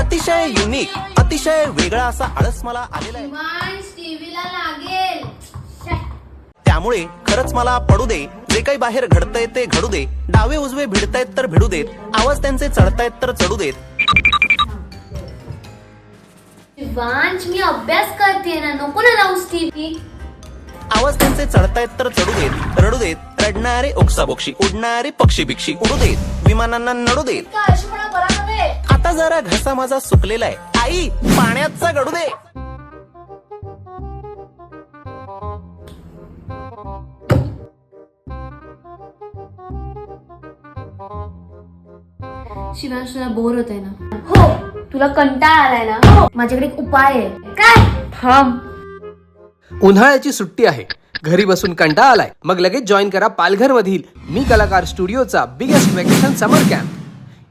अतिशय युनिक, अतिशय वेगळा असा आळस मला आलेला आहे. टीव्हीला लागेल. त्यामुळे खरंच मला पडू दे, जे काही बाहेर घडतंय ते घडू दे. डावे उजवे भिडतायत तर भिडू देत, आवाज त्यांचे चढतायत तर चढू देत. शिवांश, मी अभ्यास करते ना, नको ना लावूस टीव्ही. आवाज त्यांचे चढतायत तर चढू देत, रडू देत. रडणारे ओक्साबोक्षी, उडणारे पक्षी भिक्षी उडू देत, विमानांना नडू देत. आता जरा घसा माझा सुकलेला आहे, आई पाण्याचा गडू दे. शिवांश, तुला बोर होत आहे ना? हो. तुला कंटाळा आलाय ना? हो. माझ्याकडे एक उपाय आहे. काय? थांब. उन्हाळ्याची सुट्टी आहे, घरी बसून कंटाळा आलाय, मग लगेच जॉईन करा पालघर मधील मी कलाकार स्टुडिओचा बिगेस्ट वेकेशन समर कॅम्प.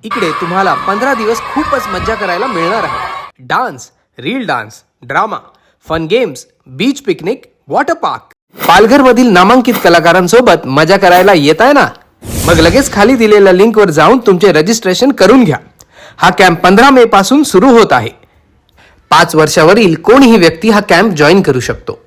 इकडे तुम्हाला 15 दिवस खूपच मज्जा करायला मिळणार आहे. Dance, reel dance, drama, fun games, beach picnic, water park. Palghar मधील नामांकित कलाकारांसोबत मजा करायला येत आहे ना? मग लगेच खाली दिलेल्या लिंकवर जाऊन तुमचे रजिस्ट्रेशन करून घ्या. हा कॅम्प 15 मे पासून सुरू होत आहे. 5 वर्षावरील कोणीही व्यक्ती हा कॅम्प जॉईन करू शकतो.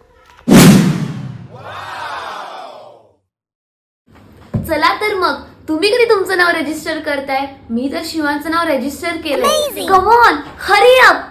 चला तर मग, तुम्ही कधी तुमचं नाव रजिस्टर करताय? मी तर शिवांचं नाव रजिस्टर केलंय. Come on, hurry up.